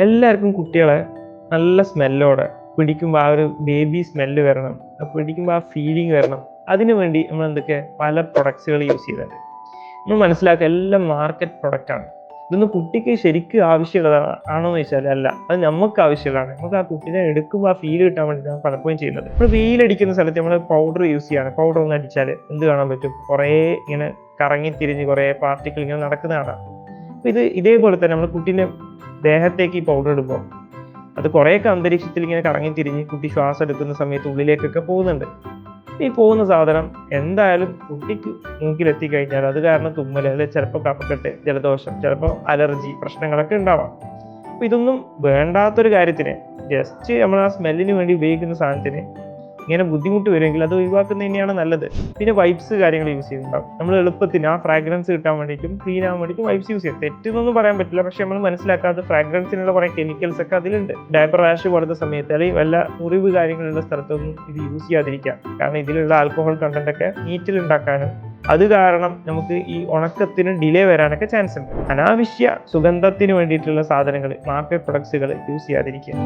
എല്ലാവർക്കും കുട്ടികളെ നല്ല സ്മെല്ലോടെ പിടിക്കുമ്പോൾ ആ ഒരു ബേബി സ്മെല്ല് വരണം, പിടിക്കുമ്പോൾ ആ ഫീലിംഗ് വരണം. അതിനു വേണ്ടി നമ്മൾ എന്തൊക്കെ പല പ്രൊഡക്ട്സുകൾ യൂസ് ചെയ്യുന്നുണ്ട്. നമ്മൾ മനസ്സിലാക്കുക എല്ലാം മാർക്കറ്റ് പ്രൊഡക്റ്റാണ്. ഇതൊന്നും കുട്ടിക്ക് ശരിക്കും ആവശ്യമുള്ളതാണ് ആണോ എന്ന് ചോദിച്ചാൽ അല്ല, അത് നമുക്ക് ആവശ്യമുള്ളതാണ്. നമുക്ക് ആ കുട്ടീനെ എടുക്കുമ്പോൾ ആ ഫീൽ കിട്ടാൻ വേണ്ടിയിട്ടാണ് പലപ്പോഴും ചെയ്യുന്നത്. നമ്മൾ വെയിലടിക്കുന്ന സ്ഥലത്ത് നമ്മൾ പൗഡർ യൂസ് ചെയ്യാണ്. പൗഡർ ഒന്ന് അടിച്ചാൽ എന്ത് കാണാൻ പറ്റും? കുറേ ഇങ്ങനെ കറങ്ങി തിരിഞ്ഞ് കുറേ പാർട്ടിക്കിൾ ഇങ്ങനെ നടക്കുന്നതാണ്. അപ്പോൾ ഇതേപോലെ തന്നെ നമ്മൾ കുട്ടീനെ ദേഹത്തേക്ക് ഈ പൗഡർ ഇടുമ്പോൾ അത് കുറേയൊക്കെ അന്തരീക്ഷത്തിൽ ഇങ്ങനെ കറങ്ങി തിരിഞ്ഞ് കുട്ടി ശ്വാസം എടുക്കുന്ന സമയത്ത് ഉള്ളിലേക്കൊക്കെ പോകുന്നുണ്ട്. ഈ പോകുന്ന സാധനം എന്തായാലും കുട്ടിക്ക് മൂക്കിലെത്തിക്കഴിഞ്ഞാൽ അത് കാരണം തുമ്മൽ, അല്ലെങ്കിൽ ചിലപ്പോൾ കഫക്കെട്ട്, ജലദോഷം, ചിലപ്പോൾ അലർജി പ്രശ്നങ്ങളൊക്കെ ഉണ്ടാവാം. അപ്പോൾ ഇതൊന്നും വേണ്ടാത്തൊരു കാര്യത്തിന്, ജസ്റ്റ് നമ്മൾ ആ സ്മെല്ലിന് വേണ്ടി ഉപയോഗിക്കുന്ന സാധനത്തിന് ഇങ്ങനെ ബുദ്ധിമുട്ട് വരുമെങ്കിൽ അത് ഒഴിവാക്കുന്നത് തന്നെയാണ് നല്ലത്. പിന്നെ വൈപ്സ് കാര്യങ്ങൾ യൂസ് ചെയ്യുന്നുണ്ടാവും. നമ്മൾ എളുപ്പത്തിന് ആ ഫ്രാഗ്രൻസ് കിട്ടാൻ വേണ്ടിയിട്ടും ക്ലീൻ ആവാൻ വേണ്ടിയിട്ടും വൈപ്സ് യൂസ് ചെയ്യും. തെറ്റെന്നൊന്നും പറയാൻ പറ്റില്ല, പക്ഷെ നമ്മൾ മനസ്സിലാക്കാത്ത ഫ്രാഗ്രൻസിനുള്ള കുറേ കെമിക്കൽസ് ഒക്കെ അതിലുണ്ട്. ഡയപ്പർ റാഷ് പോലത്തെ സമയത്ത് അല്ലെങ്കിൽ വല്ല മുറിവ് കാര്യങ്ങളുള്ള സ്ഥലത്തൊന്നും ഇത് യൂസ് ചെയ്യാതിരിക്കാം. കാരണം ഇതിലുള്ള ആൽക്കഹോൾ കണ്ടന്റ് ഒക്കെ നീറ്റിൽ ഉണ്ടാക്കാനും അത് കാരണം നമുക്ക് ഈ ഉണക്കത്തിന് ഡിലേ വരാനൊക്കെ ചാൻസ് ഉണ്ട്. അനാവശ്യ സുഗന്ധത്തിന് വേണ്ടിയിട്ടുള്ള സാധനങ്ങൾ, മാർക്കറ്റ് പ്രൊഡക്ട്സുകൾ യൂസ് ചെയ്യാതിരിക്കുക.